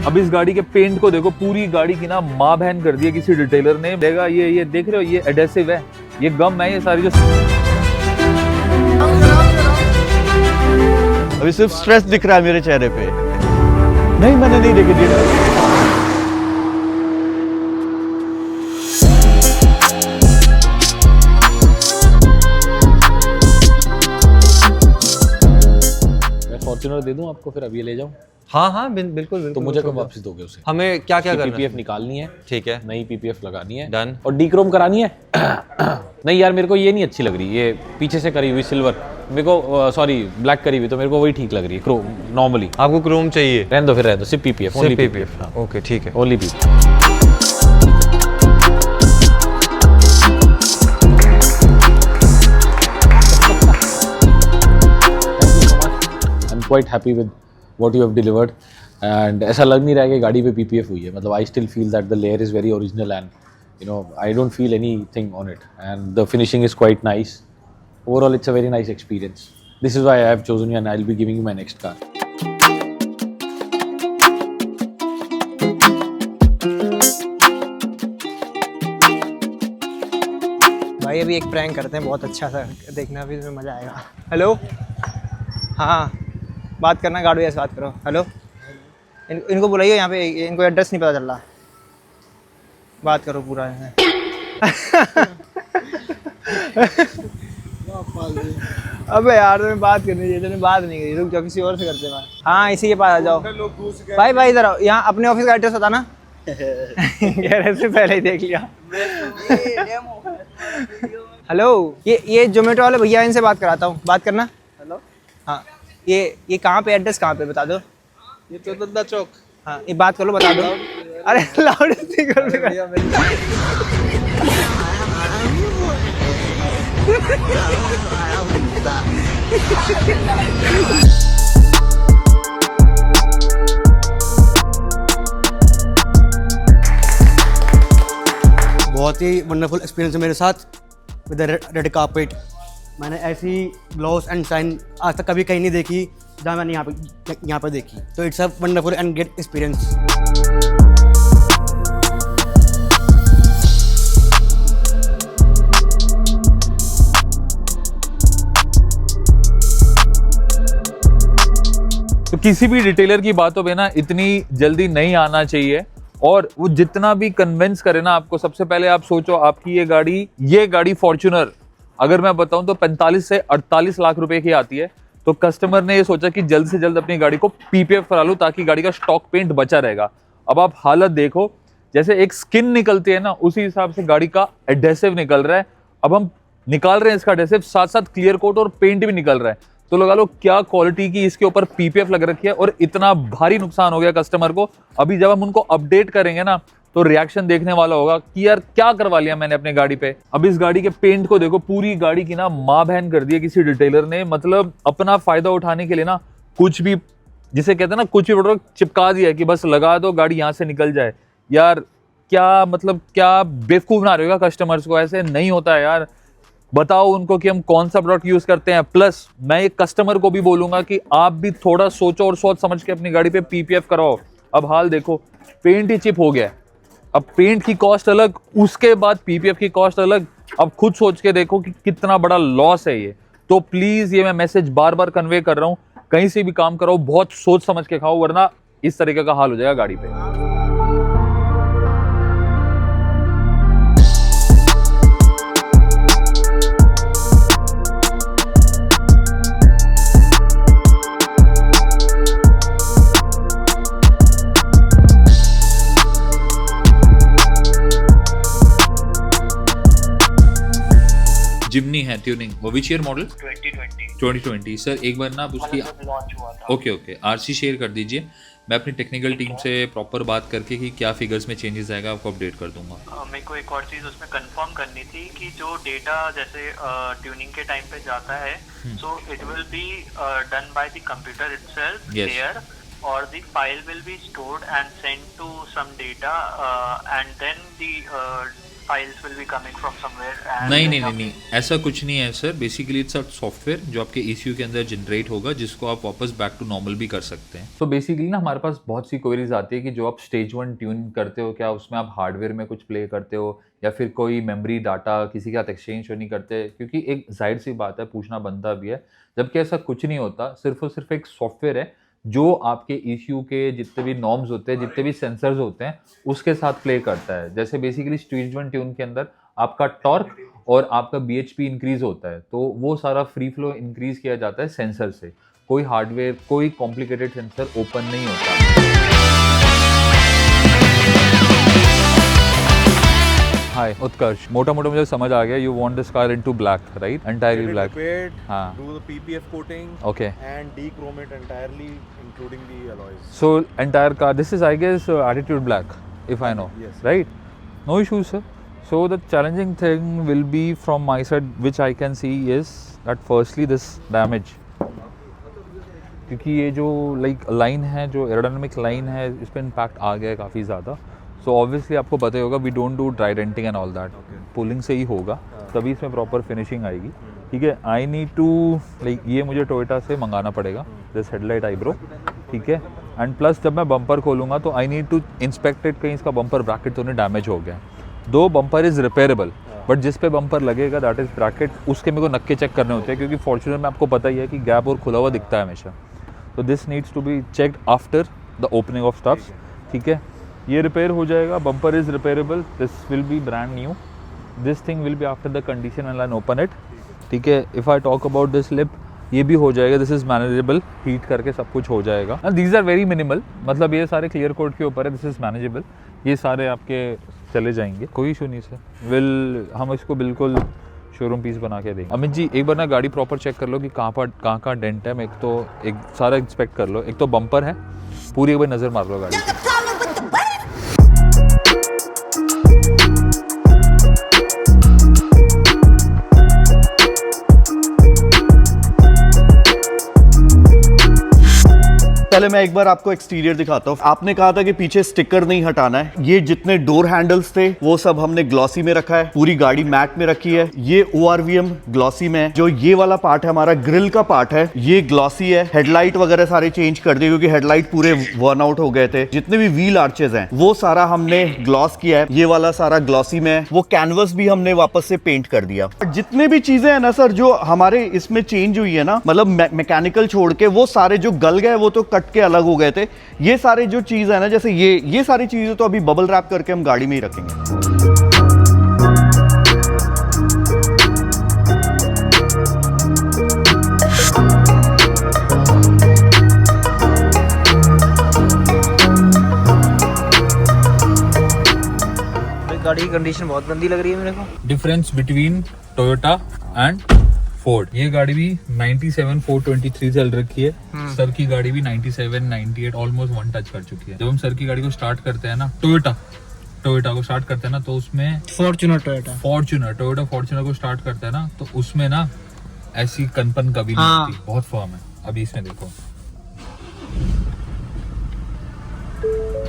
अब इस गाड़ी के पेंट को देखो, पूरी गाड़ी की ना माँ बहन कर दी है किसी डिटेलर ने। देखा ये देख रहे हो, ये एडेसिव है, ये गम है, ये सारी जो अभी सिर्फ स्ट्रेस दिख रहा है मेरे चेहरे पे। नहीं, मैंने नहीं देखी थी। मैं फॉर्च्यूनर दे दूं आपको, फिर अब ये ले जाऊं? हाँ, बिल्कुल। तो मुझे कब वापस दोगे उसे? हमें क्या करना है? पीपीएफ निकालनी है, ठीक है, नई पीपीएफ लगानी है, डन। और डीक्रोम करानी है। नहीं यार, मेरे को ये नहीं अच्छी लग रही, ये पीछे से करी हुई सिल्वर, मेरे को सॉरी ब्लैक करी हुई, तो मेरे को वही ठीक लग रही है क्रोम नॉर्मली। आपको क्रोम चाहिए? रहने दो, फिर रहने दो, सिर्फ पीपीएफ, ओनली पीपीएफ। हाँ, ओके, ठीक है। Only PPF. Quite happy with what you have delivered, and ऐसा लग नहीं रहा है कि गाड़ी पे PPF हुई है। मतलब I still feel that the layer is very original, and you know I don't feel anything on it, and the finishing is quite nice. Overall, it's a very nice experience. This is why I have chosen you, and I'll be giving you my next car. भाई अभी एक prank करते हैं, बहुत अच्छा सा, देखना भी इसमें मज़ा आएगा। हेलो, हाँ, बात करना, गार्ड भैया से बात करो। हेलो, इनको बुलाइए यहाँ पे, इनको एड्रेस नहीं पता चल रहा, बात करो पूरा। अबे यार तुम्हें बात करनी चाहिए, तुमने बात नहीं करी, रुक जाओ, किसी और से करते हैं। हाँ, इसी के पास आ जाओ। भाई इधर आओ, यहाँ अपने ऑफिस का एड्रेस बताना। गैरेज से पहले ही देख लिया। हेलो, ये जोमेटो वाले भैया, इनसे बात कराता हूँ, बात करना। हेलो, हाँ, ये कहाँ पे, एड्रेस कहाँ पे बता दो। ये चौदंदा चौक। हाँ, ये बात कर लो, बता दो। अरे लाउड स्पीकर पे कर। बहुत ही वंडरफुल एक्सपीरियंस है मेरे साथ विद रेड कार्पेट। मैंने ऐसी ग्लोव्स एंड शाइन आज तक कभी कहीं नहीं देखी जहाँ मैंने यहाँ पर देखी। तो it's a wonderful and great experience. तो किसी भी डिटेलर की बातों पे ना इतनी जल्दी नहीं आना चाहिए, और वो जितना भी कन्विंस करे ना आपको, सबसे पहले आप सोचो आपकी ये गाड़ी फॉर्च्यूनर अगर मैं बताऊं तो 45 से 48 लाख रुपए की आती है। तो कस्टमर ने ये सोचा कि जल्द से जल्द अपनी गाड़ी को पीपीएफ करा लूं ताकि गाड़ी का स्टॉक पेंट बचा रहेगा। अब आप हालत देखो, जैसे एक स्किन निकलती है ना, उसी हिसाब से गाड़ी का एडेसिव निकल रहा है। अब हम निकाल रहे हैं इसका एडेसिव, साथ साथ क्लियर कोट और पेंट भी निकल रहा है। तो लगा लो क्या क्वालिटी की इसके ऊपर पीपीएफ लग रखी है, और इतना भारी नुकसान हो गया कस्टमर को। अभी जब हम उनको अपडेट करेंगे ना, तो रिएक्शन देखने वाला होगा कि यार क्या करवा लिया मैंने अपने गाड़ी पे। अब इस गाड़ी के पेंट को देखो, पूरी गाड़ी की ना माँ बहन कर दी है किसी डिटेलर ने। मतलब अपना फायदा उठाने के लिए ना कुछ भी, जिसे कहते हैं ना, कुछ भी प्रोडक्ट चिपका दिया है कि बस लगा दो, गाड़ी यहाँ से निकल जाए। यार क्या मतलब, क्या बेवकूफ बना रहे हो कस्टमर्स को? ऐसे नहीं होता है यार। बताओ उनको कि हम कौन सा प्रोडक्ट यूज करते हैं। प्लस मैं एक कस्टमर को भी बोलूंगा कि आप भी थोड़ा सोचो और सोच समझ के अपनी गाड़ी पे पीपीएफ कराओ। अब हाल देखो, पेंट ही चिप हो गया है। अब पेंट की कॉस्ट अलग, उसके बाद पीपीएफ की कॉस्ट अलग। अब खुद सोच के देखो कि कितना बड़ा लॉस है ये। तो प्लीज ये मैं मैसेज बार बार कन्वे कर रहा हूँ, कहीं से भी काम कराओ बहुत सोच समझ के खाओ, वरना इस तरीके का हाल हो जाएगा गाड़ी पे। जिमनी है ट्यूनिंग, वो विच ईयर मॉडल? 2020 सर, एक बार ना आप उसकी ओके आरसी शेयर कर दीजिए। मैं अपनी टेक्निकल टीम से प्रॉपर बात करके कि क्या फिगर्स में चेंजेस आएगा आपको अपडेट कर दूंगा। मेरे को एक और चीज़ उसमें कंफर्म करनी थी कि जो डेटा जैसे ट्यूनिंग के टाइम पे जाता है, so it will be done by the computer itself here, और the file will be stored and send to some data, and then the files will be coming from somewhere. And नहीं नहीं नहीं नहीं, ऐसा कुछ नहीं है sir. Basically it's a software जो आपके ECU के अंदर जनरेट होगा, जिसको आप वापस बैक टू नॉर्मल भी कर सकते हैं. तो बेसिकली ना हमारे पास बहुत सी क्वेरीज आती है कि जो आप स्टेज 1 ट्यून करते हो, क्या उसमें आप हार्डवेयर में कुछ प्ले करते हो या फिर कोई मेमोरी डाटा किसी के साथ एक्सचेंज नहीं करते. क्योंकि एक जाहिर सी बात है, पूछना बनता भी है, जबकि ऐसा कुछ नहीं होता. सिर्फ और सिर्फ एक सॉफ्टवेयर है जो आपके ECU के जितने भी नॉर्म्स होते हैं, जितने भी सेंसर्स होते हैं, उसके साथ प्ले करता है. जैसे बेसिकली स्टेज 1 ट्यून के अंदर आपका टॉर्क और आपका BHP इंक्रीज होता है, तो वो सारा फ्री फ्लो इंक्रीज किया जाता है सेंसर से. कोई हार्डवेयर, कोई कॉम्प्लिकेटेड सेंसर ओपन नहीं होता. हाय उत्कर्ष, मोटा मोटा मुझे समझ आ गया. You want this car into black, right? Entirely black. हाँ. Do the PPF coating. Okay. And dechrome it entirely, including the alloys. So entire car, this is I guess attitude black, if I know. Yes. Right? No issues, sir. So the challenging thing will be from my side, which I can see is that firstly this damage. क्योंकि ये जो line है, जो aerodynamic line है, इस पर impact आ गया है काफ़ी ज़्यादा. सो ऑब्वियसली आपको पता ही होगा, we don't do dry denting and all that. Pulling से ही होगा, तभी इसमें प्रॉपर फिनिशिंग आएगी. ठीक है. आई नीड टू ये मुझे टोयोटा से मंगाना पड़ेगा, दिस हेडलाइट आईब्रो. ठीक है. एंड प्लस जब मैं बम्पर खोलूँगा तो I need to inspect it, कहीं इसका बम्पर ब्रैकेट तो नहीं डैमेज हो गया. दो बम्पर इज़ रिपेयरेबल, बट जिस पे बम्पर लगेगा दैट इज़ ब्रैकेट, उसके मेरे को नक्के चेक करने होते हैं. क्योंकि फॉर्च्यूनर में आपको पता ही है कि गैप और खुला हुआ दिखता है हमेशा. तो this needs to be checked after the opening of stuffs. ठीक है. ये रिपेयर हो जाएगा, bumper is repairable, this will be brand new. This thing will be after the condition and open it. ठीक है. If I talk about this lip, ये भी हो जाएगा. दिस इज़ मैनेजेबल, हीट करके सब कुछ हो जाएगा. And these are very minimal, मतलब ये सारे क्लियर कोट के ऊपर है. दिस इज़ मैनेजेबल, ये सारे आपके चले जाएंगे, कोई इशू नहीं सर. हम इसको बिल्कुल शोरूम पीस बना के देंगे. अमित जी, एक बार ना गाड़ी प्रॉपर चेक कर लो कि कहाँ डेंट है. एक तो एक सारा इंस्पेक्ट कर लो. एक तो बम्पर है, पूरी एक बार नज़र मार लो गाड़ी पे. पहले मैं एक बार आपको एक्सटीरियर दिखाता हूँ. आपने कहा था कि पीछे स्टिकर नहीं हटाना है. ये जितने डोर हैंडल्स थे वो सब हमने ग्लॉसी में रखा है. पूरी गाड़ी मैट में रखी है. ये ORVM ग्लॉसी में है. जो ये वाला पार्ट है हमारा ग्रिल का पार्ट है, ये ग्लॉसी है. हेडलाइट वगैरह सारे चेंज कर दिए क्योंकि हेडलाइट पूरे वर्न आउट हो गए थे. जितने भी व्हील आर्चेज हैं वो सारा हमने ग्लॉस किया है. ये वाला सारा ग्लॉसी में है. वो कैनवस भी हमने वापस से पेंट कर दिया. जितने भी चीजें हैं ना सर जो हमारे इसमें चेंज हुई है ना, मतलब मैकेनिकल छोड़ के, वो सारे जो गल गए वो तो कट के अलग हो गए थे. ये सारे जो चीज है ना, जैसे ये सारी चीजें तो अभी बबल रैप करके हम गाड़ी में ही रखेंगे. गाड़ी की कंडीशन बहुत गंदी लग रही है मेरे को. Difference between Toyota and Ford. ये गाड़ी भी 97 423 चल रखी है. सर की गाड़ी भी 97 98 ऑलमोस्ट 1 टच कर चुकी है. जब हम सर की गाड़ी को स्टार्ट करते हैं ना, टोयोटा को स्टार्ट करते हैं ना, तो उसमें टोयोटा फॉर्च्यूनर को स्टार्ट करते हैं ना, तो उसमें ना ऐसी कनपन कभी नहीं होती. बहुत फर्म है. अभी इसमें देखो,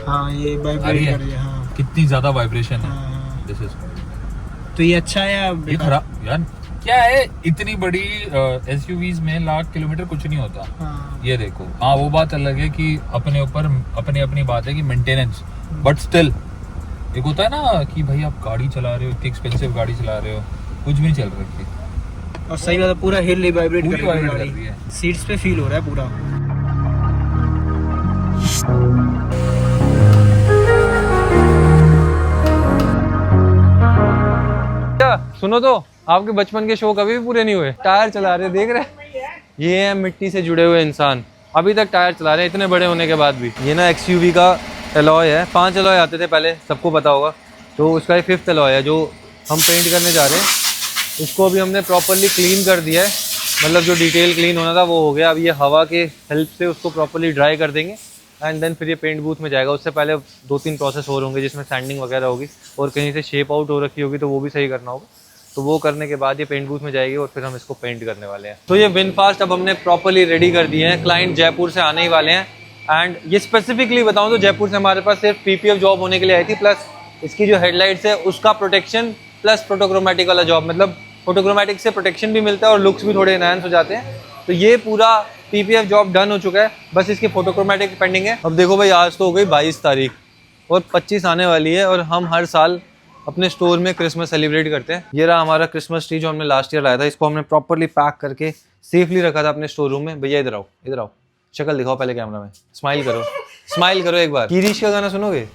हाँ ये वाइब्रेट कर रही है. हाँ. कितनी ज्यादा वाइब्रेशन है. दिस इज, तो ये अच्छा है या ये खराब यार क्या है. इतनी बड़ी SUVs में 1,00,000 किलोमीटर कुछ नहीं होता. हाँ. ये देखो. हाँ, वो बात अलग है कि अपने ऊपर अपनी बात है कि मेंटेनेंस, बट स्टिल एक होता है ना कि भाई आप गाड़ी चला रहे हो, इतनी एक्सपेंसिव गाड़ी चला रहे हो, कुछ भी नहीं चल रही थी. और सही बात है, पूरा हिल वाइब्रेट कर रही है. सीट्स पे फील हो रहा है पूरा. सुनो तो, आपके बचपन के शौक अभी भी पूरे नहीं हुए. टायर चला रहे, देख रहे. ये है मिट्टी से जुड़े हुए इंसान, अभी तक टायर चला रहे हैं इतने बड़े होने के बाद भी. ये ना XUV का एलॉय है. 5 एलॉय आते थे पहले, सबको पता होगा. तो उसका ये 5th एलॉय है जो हम पेंट करने जा रहे हैं. इसको अभी हमने प्रॉपरली क्लीन कर दिया है, मतलब जो डिटेल क्लीन होना था वो हो गया. अब ये हवा के हेल्प से उसको प्रॉपरली ड्राई कर देंगे एंड देन फिर ये पेंट बूथ में जाएगा. उससे पहले 2-3 प्रोसेस और होंगे जिसमें सैंडिंग वगैरह होगी और कहीं से शेप आउट हो रखी होगी तो वो भी सही करना होगा. तो वो करने के बाद ये पेंट बूथ में जाएगी और फिर हम इसको पेंट करने वाले हैं. तो ये विनफास्ट अब हमने प्रॉपरली रेडी कर दिए हैं. क्लाइंट जयपुर से आने ही वाले हैं एंड ये स्पेसिफिकली बताऊं तो जयपुर से हमारे पास सिर्फ PPF जॉब होने के लिए आई थी, प्लस इसकी जो हेडलाइट्स है उसका प्रोटेक्शन प्लस फोटोक्रोमेटिक वाला जॉब, मतलब फोटोक्रोमेटिक से प्रोटेक्शन भी मिलता है और लुक्स भी थोड़े एनहांस हो जाते हैं। तो ये पूरा PPF जॉब डन हो चुका है, बस इसकी फोटोक्रोमेटिक पेंडिंग है। अब देखो भाई, आज तो हो गई 22 तारीख और 25 आने वाली है, और हम हर साल अपने स्टोर में क्रिसमस सेलिब्रेट करते हैं। ये रहा हमारा क्रिसमस ट्री जो हमने लास्ट ईयर लाया था। इसको हमने प्रॉपरली पैक करके सेफली रखा था अपने स्टोर रूम में। भैया इधर आओ, इधर आओ, शक्ल दिखाओ पहले कैमरा में, स्माइल करो, स्माइल करो एक बार। गिरीश का गाना सुनोगे?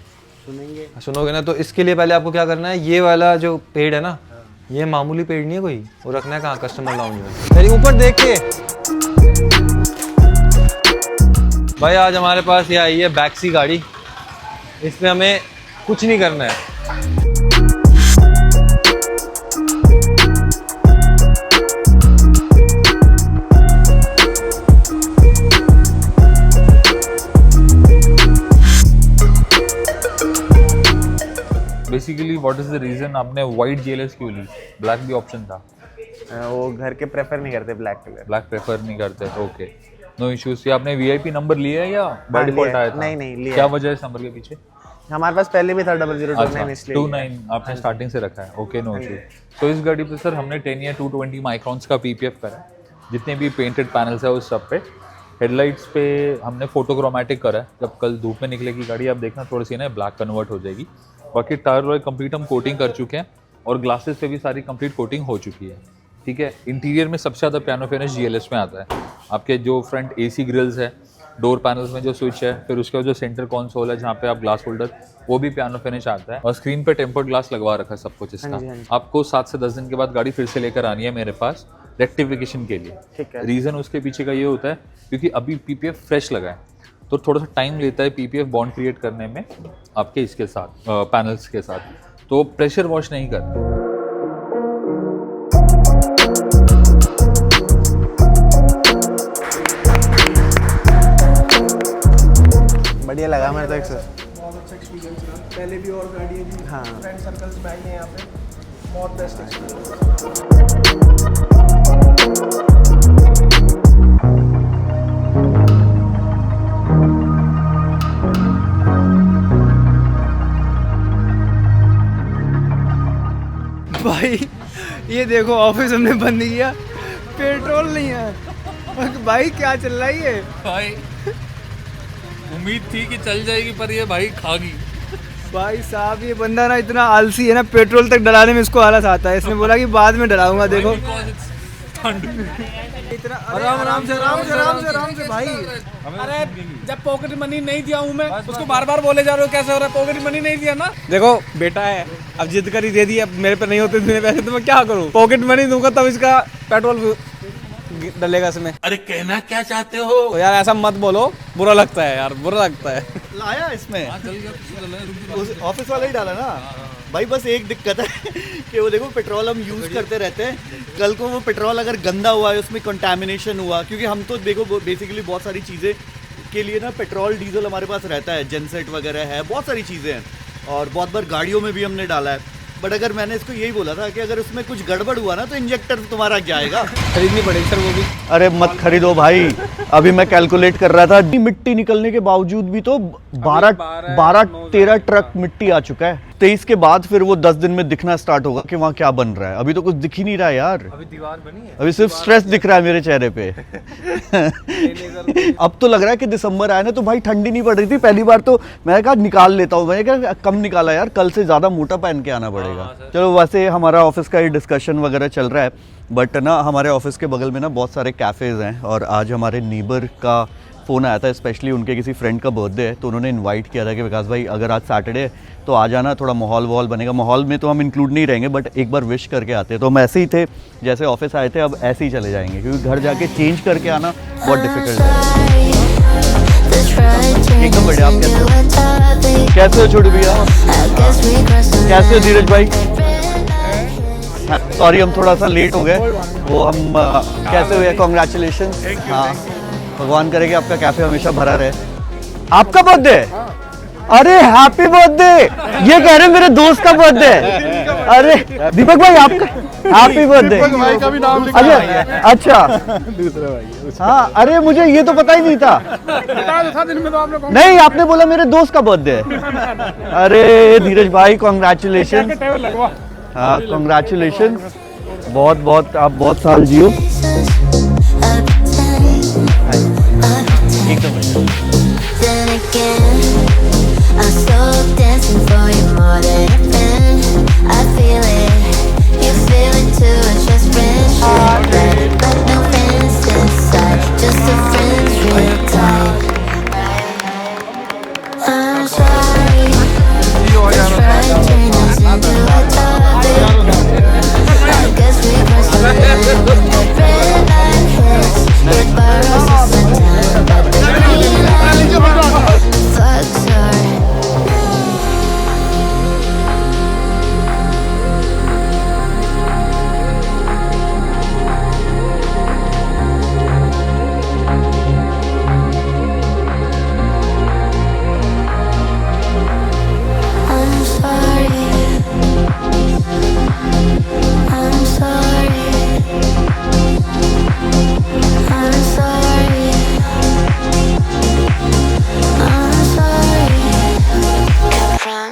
सुनोगे ना? तो इसके लिए पहले आपको क्या करना है, ये वाला जो पेड़ है ना, ये मामूली पेड़ नहीं है कोई, वो रखना है कहाँ, कस्टमर लाउंज में। मेरी ऊपर देख के भाई, आज हमारे पास ये आई है बैक्सी गाड़ी। इसमें हमें कुछ नहीं करना है, basically what is the reason आपने व्हाइट GLS क्यों ली? ब्लैक भी ऑप्शन था। वो घर के प्रेफर नहीं करते ब्लैक कलर। ब्लैक प्रेफर नहीं करते, ओके, नो इश्यूज। ये आपने VIP नंबर लिया है या बाय डिफॉल्ट आया था? नहीं लिया। क्या वजह है इस नंबर के पीछे? हमारे पास पहले भी था 0029 इसलिए 29 आपने स्टार्टिंग से रखा है, ओके, नो इश्यू। तो इस गाड़ी पे सर हमने 10 या 220 माइक्रॉन्स का PPF करा है। जितने भी पेंटेड पैनल्स है उस सब पे। हेडलाइट्स पे हमने फोटोक्रोमेटिक करा है। जब कल धूप में निकलेगी गाड़ी, आप देखना थोड़ी सी ना ब्लैक कन्वर्ट हो जाएगी। बाकी टायर रॉय कंप्लीट हम कोटिंग कर चुके हैं और ग्लासेस पे भी सारी कंप्लीट कोटिंग हो चुकी है, ठीक है। इंटीरियर में सबसे ज़्यादा पियानो फिनिश GLS में आता है। आपके जो फ्रंट AC ग्रिल्स है, डोर पैनल्स में जो स्विच है, फिर उसके बाद जो सेंटर कंसोल है जहाँ पे आप ग्लास होल्डर, वो भी पियानो फिनिश आता है। और स्क्रीन पे टेम्पर्ड ग्लास लगवा रखा है सब कुछ इसका। आपको 7 से 10 दिन के बाद गाड़ी फिर से लेकर आनी है मेरे पास रेक्टिफिकेशन के लिए, ठीक है। रीज़न उसके पीछे का ये होता है क्योंकि अभी PPF फ्रेश लगा है, तो थोड़ा सा टाइम लेता है PPF बॉन्ड क्रिएट करने में आपके इसके साथ पैनल्स के साथ, तो प्रेशर वॉश नहीं करते। बढ़िया लगा मेरे तो एक बहुत अच्छा एक्सपीरियंस रहा। पहले भी और गाड़ी है जी, हाँ। फ्रेंड सर्कल्स में आई हैं यहाँ पे, बहुत बेस्ट एक्सपीरियंस। भाई ये देखो, ऑफिस हमने बंद किया, पेट्रोल नहीं है। भाई क्या चल रहा है ये? भाई उम्मीद थी कि चल जाएगी पर ये भाई खा गई। भाई साहब ये बंदा ना इतना आलसी है ना, पेट्रोल तक डलाने में इसको आलस आता है। इसने बोला कि बाद में डलाऊंगा। देखो इतना आराम से भाई। अरे जब पॉकेट मनी नहीं दिया हूँ मैं, उसको बार बार बोले जा रहे हो कैसे हो रहा है, पॉकेट मनी नहीं दिया ना। देखो बेटा है, अब जिद कर ही दे दी, अब मेरे पे नहीं होते इतने पैसे तो मैं क्या करूँ? पॉकेट मनी दूंगा तब इसका पेट्रोल डलेगा इसमें। अरे कहना क्या चाहते हो? तो यार ऐसा मत बोलो, बुरा लगता है यार, बुरा लगता है। लाया इसमें ऑफिस वाला ही डाला ना भाई। बस एक दिक्कत है कि वो देखो पेट्रोल हम यूज़ करते रहते हैं, कल को वो पेट्रोल अगर गंदा हुआ है, उसमें कंटामिनेशन हुआ, क्योंकि हम तो देखो बेसिकली बहुत सारी चीज़ें के लिए ना पेट्रोल डीजल हमारे पास रहता है, जेनसेट वगैरह है, बहुत सारी चीज़ें हैं और बहुत बार गाड़ियों में भी हमने डाला है। बट अगर मैंने इसको यही बोला था कि अगर उसमें कुछ गड़बड़ हुआ ना तो इंजेक्टर तुम्हारा जाएगा। खरीदनी पड़ेगी सर वो भी। अरे मत खरीदो भाई, अभी मैं कैलकुलेट कर रहा था, मिट्टी निकलने के बावजूद भी तो 12-13 ट्रक मिट्टी आ चुका है। 23 के बाद फिर वो 10 दिन में दिखना स्टार्ट होगा कि वहाँ क्या बन रहा है। अभी तो कुछ दिख ही नहीं रहा यार, अभी दीवार बनी है, अभी सिर्फ स्ट्रेस दिख रहा है मेरे चेहरे पे। अब तो लग रहा है कि दिसंबर आया ना तो भाई ठंडी नहीं पड़ रही थी पहली बार, तो मैंने कहा निकाल लेता हूँ। मैंने कहा कम निकाला यार, कल से ज़्यादा मोटा पहन के आना पड़ेगा। चलो वैसे हमारा ऑफिस का ही डिस्कशन वगैरह चल रहा है, बट ना हमारे ऑफिस के बगल में ना बहुत सारे कैफ़ेज़ हैं और आज हमारे नीबर का फ़ोन आया था, स्पेशली उनके किसी फ्रेंड का बर्थडे है, तो उन्होंने इनवाइट किया था कि विकास भाई अगर आज सैटरडे है तो आ जाना, थोड़ा माहौल वॉल बनेगा। माहौल में तो हम इंक्लूड नहीं रहेंगे बट एक बार विश करके आते हैं। तो हम ऐसे ही थे जैसे ऑफिस आए थे, अब ऐसे ही चले जाएंगे क्योंकि घर जाके चेंज करके आना बहुत डिफिकल्ट है। एकदम बढ़िया। आप कैसे हो? कैसे हो छोटू भैया? कैसे हो धीरज भाई? सॉरी हम थोड़ा सा लेट हो गए, वो हम कैसे हुए? कॉन्ग्रेचुलेशन। हाँ भगवान करे कि आपका कैफे हमेशा भरा रहे। आपका बर्थडे? अरे हैप्पी बर्थडे। ये कह रहे मेरे दोस्त का बर्थडे है। अरे दीपक भाई आपका हैप्पी बर्थडे। भाई का भी नाम लिखा अच्छा हाँ, अरे मुझे ये तो पता ही नहीं था। नहीं, आपने बोला मेरे दोस्त का बर्थडे है। अरे धीरज भाई कॉन्ग्रेचुलेशन। हाँ कॉन्ग्रेचुलेशन, बहुत बहुत आप बहुत साल जियो। Then again, I'm so dancing for you more than a fan. I feel it, you feel it too. It's just friendship, but no fence inside. Just a friends real tight. I'm sorry, this ride turned us into a topic. I guess we crossed the line.